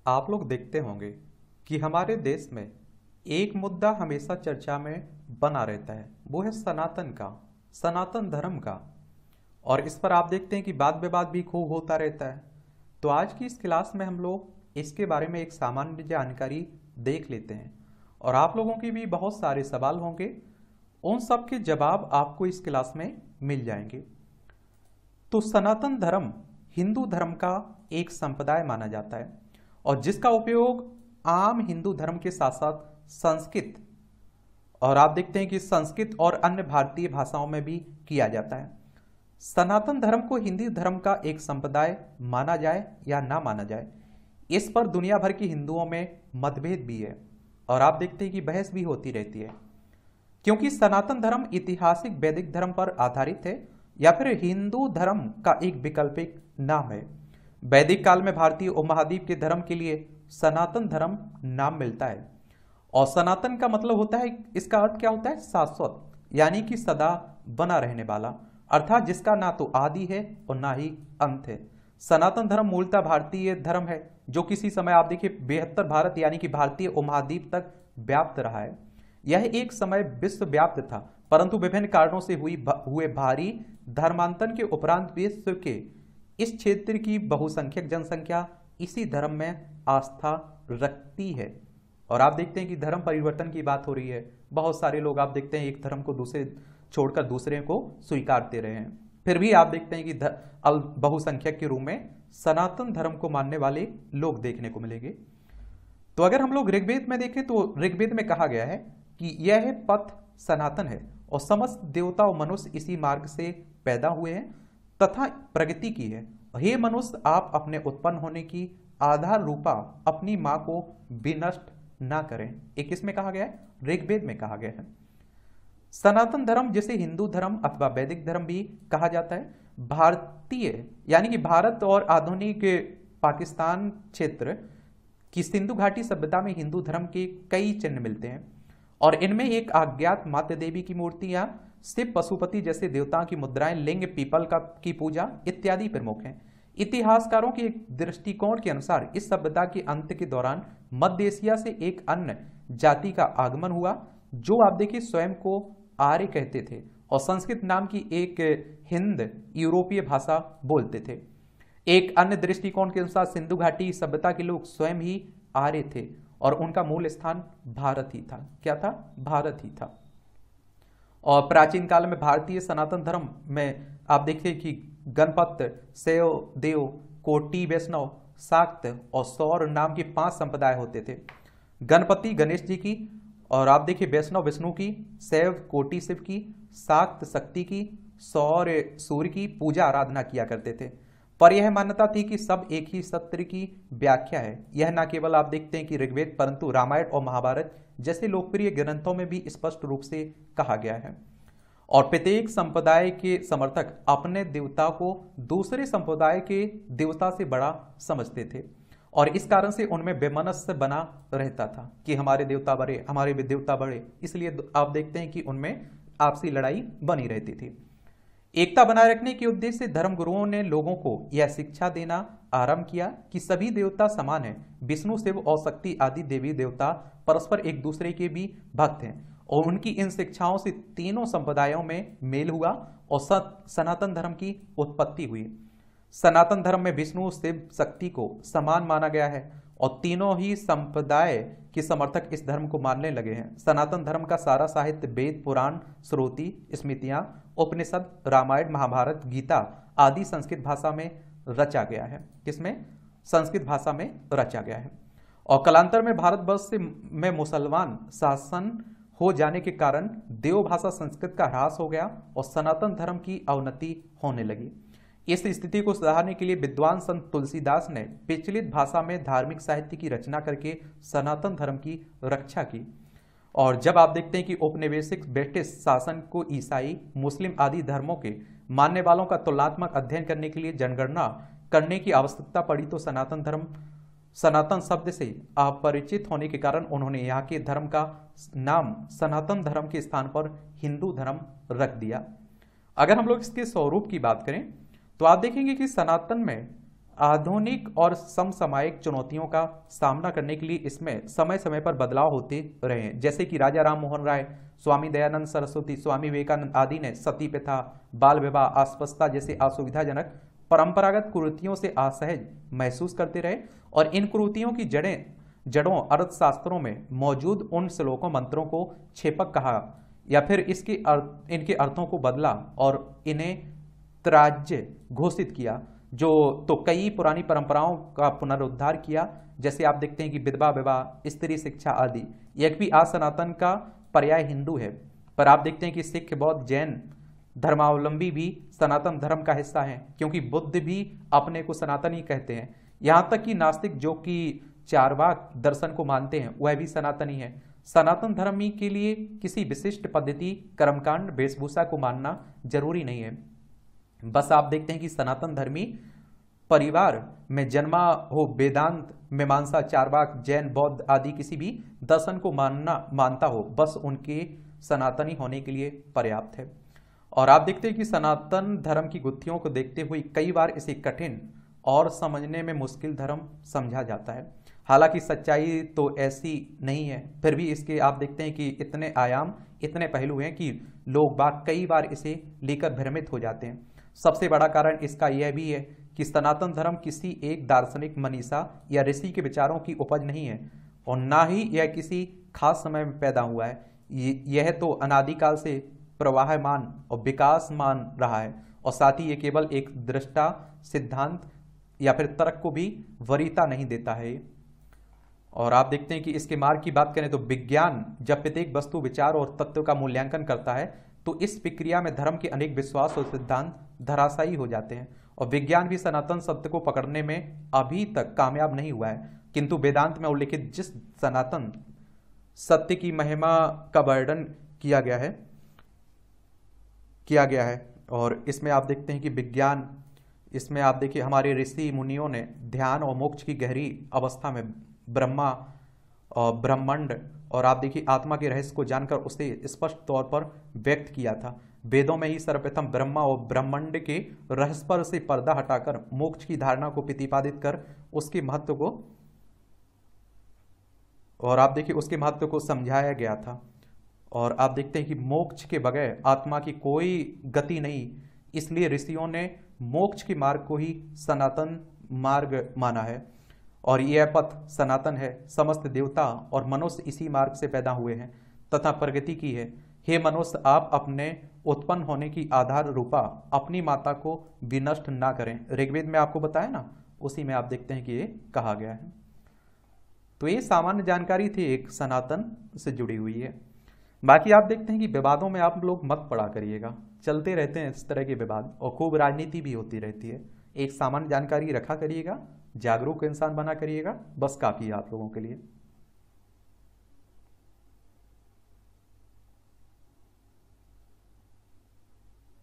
आप लोग देखते होंगे कि हमारे देश में एक मुद्दा हमेशा चर्चा में बना रहता है, वो है सनातन का, सनातन धर्म का। और इस पर आप देखते हैं कि वाद विवाद भी खूब होता रहता है। तो आज की इस क्लास में हम लोग इसके बारे में एक सामान्य जानकारी देख लेते हैं और आप लोगों के भी बहुत सारे सवाल होंगे, उन सब के जवाब आपको इस क्लास में मिल जाएंगे। तो सनातन धर्म हिंदू धर्म का एक संप्रदाय माना जाता है और जिसका उपयोग आम हिंदू धर्म के साथ साथ संस्कृत और आप देखते हैं कि संस्कृत और अन्य भारतीय भाषाओं में भी किया जाता है। सनातन धर्म को हिंदू धर्म का एक संप्रदाय माना जाए या ना माना जाए, इस पर दुनिया भर के हिंदुओं में मतभेद भी है और आप देखते हैं कि बहस भी होती रहती है, क्योंकि सनातन धर्म ऐतिहासिक वैदिक धर्म पर आधारित है या फिर हिंदू धर्म का एक वैकल्पिक नाम है। वैदिक काल में भारतीय उपमहाद्वीप के धर्म के लिए सनातन धर्म नाम मिलता है और सनातन का मतलब होता है, इसका अर्थ क्या होता है? शाश्वत, यानी कि सदा बना रहने वाला, अर्थात जिसका ना तो आदि है और ना ही अंत है। सनातन धर्म मूलतः भारतीय धर्म है जो किसी समय आप देखिए 72 भारत यानी कि भारतीय उपमहाद्वीप तक व्याप्त रहा है। यह एक समय विश्वव्याप्त था, परंतु विभिन्न कारणों से हुए भारी धर्मांतरण के उपरांत विश्व के इस क्षेत्र की बहुसंख्यक जनसंख्या इसी धर्म में आस्था रखती है। और आप देखते हैं कि धर्म परिवर्तन की बात हो रही है, बहुत सारे लोग आप देखते हैं एक धर्म को दूसरे छोड़कर दूसरे को स्वीकारते रहे हैं, फिर भी आप देखते हैं कि बहुसंख्यक के रूप में सनातन धर्म को मानने वाले लोग देखने को मिलेंगे। तो अगर हम लोग ऋग्वेद में देखें तो ऋग्वेद में कहा गया है कि यह पथ सनातन है और समस्त देवता और मनुष्य इसी मार्ग से पैदा हुए हैं तथा प्रगति की है। हे मनुष्य, आप अपने उत्पन्न होने की आधार रूपा अपनी मां को विनष्ट ना करें। एक इसमें कहा गया है, ऋग्वेद में कहा गया है। सनातन धर्म जिसे हिंदू धर्म अथवा वैदिक धर्म भी कहा जाता है, भारतीय यानी कि भारत और आधुनिक पाकिस्तान क्षेत्र की सिंधु घाटी सभ्यता में हिंदू धर्म के कई चिन्ह मिलते हैं और इनमें एक अज्ञात माता देवी की मूर्तियां, शिव पशुपति जैसे देवताओं की मुद्राएं, लिंग, पीपल की पूजा इत्यादि प्रमुख हैं। इतिहासकारों के एक दृष्टिकोण के अनुसार इस सभ्यता के अंत के दौरान मध्य एशिया से एक अन्य जाति का आगमन हुआ जो आप देखिए स्वयं को आर्य कहते थे और संस्कृत नाम की एक हिंद यूरोपीय भाषा बोलते थे। एक अन्य दृष्टिकोण के अनुसार सिंधु घाटी सभ्यता के लोग स्वयं ही आर्य थे और उनका मूल स्थान भारत ही था। क्या था? भारत ही था। और प्राचीन काल में भारतीय सनातन धर्म में आप देखिए कि गणपत, शैव, देव, कोटि, वैष्णव, शाक्त और सौर नाम की 5 संप्रदाय होते थे। गणपति गणेश जी की, और आप देखिए वैष्णव विष्णु की, शैव कोटि शिव की, शाक्त शक्ति की, सौर सूर्य की पूजा आराधना किया करते थे। पर यह मान्यता थी कि सब एक ही सत्य की व्याख्या है। यह न केवल आप देखते हैं कि ऋग्वेद परंतु रामायण और महाभारत जैसे लोकप्रिय ग्रंथों में भी स्पष्ट रूप से कहा गया है। और प्रत्येक संप्रदाय के समर्थक अपने देवता को दूसरे संप्रदाय के देवता से बड़ा समझते थे और इस कारण से उनमें वैमनस्य बना रहता था कि हमारे देवता बड़े, हमारे भी देवता बड़े, इसलिए आप देखते हैं कि उनमें आपसी लड़ाई बनी रहती थी। एकता बनाए रखने के उद्देश्य से धर्मगुरुओं ने लोगों को यह शिक्षा देना आरंभ किया कि सभी देवता समान हैं। विष्णु, शिव और शक्ति आदि देवी देवता परस्पर एक दूसरे के भी भक्त हैं और उनकी इन शिक्षाओं से तीनों संप्रदायों में मेल हुआ और सनातन धर्म की उत्पत्ति हुई। सनातन धर्म में विष्णु, शिव, शक्ति को समान माना गया है और तीनों ही संप्रदाय के समर्थक इस धर्म को मानने लगे हैं। सनातन धर्म का सारा साहित्य वेद, पुराण, श्रुति, स्मृतियां, उपनिषद, रामायण, महाभारत, गीता आदि संस्कृत भाषा में रचा गया है। किसमें? संस्कृत भाषा में रचा गया है। और कालांतर में भारतवर्ष में मुसलमान शासन हो जाने के कारण देवभाषा संस्कृत का ह्रास हो गया और सनातन धर्म की अवनति होने लगी। इस स्थिति को सुधारने के लिए विद्वान संत तुलसीदास ने प्रचलित भाषा में धार्मिक साहित्य की रचना करके सनातन धर्म की रक्षा की। और जब आप देखते हैं कि औपनिवेशिक ब्रिटिश शासन को ईसाई, मुस्लिम आदि धर्मों के मानने वालों का तुलनात्मक अध्ययन करने के लिए जनगणना करने की आवश्यकता पड़ी तो सनातन शब्द से अपरिचित होने के कारण उन्होंने यहाँ के धर्म का नाम सनातन धर्म के स्थान पर हिंदू धर्म रख दिया। अगर हम लोग इसके स्वरूप की बात करें तो आप देखेंगे कि सनातन में आधुनिक और समसामयिक चुनौतियों का सामना करने के लिए इसमें समय समय पर बदलाव होते रहे हैं। जैसे कि राजा राम मोहन राय, स्वामी दयानंद सरस्वती, स्वामी विवेकानंद आदि ने सती प्रथा, बाल विवाह, अस्पृश्यता जैसे असुविधाजनक परंपरागत कुरीतियों से असहज महसूस करते रहे और इन कुरीतियों की जड़ों अर्थशास्त्रों में मौजूद उन श्लोकों मंत्रों को छेपक कहा या फिर इनके अर्थों को बदला और इन्हें त्याज्य घोषित किया, जो तो कई पुरानी परंपराओं का पुनरुद्धार किया। जैसे आप देखते हैं कि विधवा विवाह, स्त्री शिक्षा आदि। यह भी असनातन का पर्याय हिंदू है, पर आप देखते हैं कि सिख, बौद्ध, जैन धर्मावलंबी भी सनातन धर्म का हिस्सा हैं, क्योंकि बुद्ध भी अपने को सनातन ही कहते हैं। यहाँ तक कि नास्तिक जो कि चारवाक दर्शन को मानते हैं वह भी सनातनी है। सनातन धर्मी के लिए किसी विशिष्ट पद्धति, कर्मकांड, वेशभूषा को मानना जरूरी नहीं है। बस आप देखते हैं कि सनातन धर्मी परिवार में जन्मा हो, वेदांत, मीमांसा, चारवाक, जैन, बौद्ध आदि किसी भी दर्शन को मानता हो, बस उनके सनातनी होने के लिए पर्याप्त है। और आप देखते हैं कि सनातन धर्म की गुत्थियों को देखते हुए कई बार इसे कठिन और समझने में मुश्किल धर्म समझा जाता है। हालांकि सच्चाई तो ऐसी नहीं है, फिर भी इसके आप देखते हैं कि इतने आयाम, इतने पहलू हैं कि लोग बाग कई बार इसे लेकर भ्रमित हो जाते हैं। सबसे बड़ा कारण इसका यह भी है कि सनातन धर्म किसी एक दार्शनिक, मनीषा या ऋषि के विचारों की उपज नहीं है और ना ही यह किसी खास समय में पैदा हुआ है। यह तो अनादिकाल से प्रवाहमान और विकासमान रहा है और साथ ही ये केवल एक दृष्टा, सिद्धांत या फिर तर्क को भी वरीयता नहीं देता है। और आप देखते हैं कि इसके मार्ग की बात करें तो विज्ञान जब प्रत्येक वस्तु, विचार और तत्व का मूल्यांकन करता है तो इस प्रक्रिया में धर्म के अनेक विश्वास और सिद्धांत धराशायी हो जाते हैं और विज्ञान भी सनातन सत्य को पकड़ने में अभी तक कामयाब नहीं हुआ है। किंतु वेदांत में उल्लिखित जिस सनातन सत्य की महिमा का वर्णन किया गया है और इसमें आप देखते हैं कि विज्ञान, इसमें आप देखिए हमारे ऋषि मुनियों ने ध्यान और मोक्ष की गहरी अवस्था में ब्रह्मा और ब्रह्मांड और आप देखिए आत्मा के रहस्य को जानकर उसे स्पष्ट तौर पर व्यक्त किया था। वेदों में ही सर्वप्रथम ब्रह्मा और ब्रह्मांड के रहस्य पर से पर्दा हटाकर मोक्ष की धारणा को प्रतिपादित कर उसके महत्व को और आप देखिए उसके महत्व को समझाया गया था। और आप देखते हैं कि मोक्ष के बगैर आत्मा की कोई गति नहीं, इसलिए ऋषियों ने मोक्ष के मार्ग को ही सनातन मार्ग माना है और यह पथ सनातन है। समस्त देवता और मनुष्य इसी मार्ग से पैदा हुए हैं तथा प्रगति की है। हे मनुष्य, आप अपने उत्पन्न होने की आधार रूपा अपनी माता को विनष्ट ना करें। ऋग्वेद में आपको बताया ना, उसी में आप देखते हैं कि ये कहा गया है। तो ये सामान्य जानकारी थी एक सनातन से जुड़ी हुई है। बाकी आप देखते हैं कि विवादों में आप लोग मत पड़ा करिएगा, चलते रहते हैं इस तरह के विवाद और खूब राजनीति भी होती रहती है। एक सामान्य जानकारी रखा करिएगा, जागरूक इंसान बना करिएगा, बस काफ़ी है आप लोगों के लिए।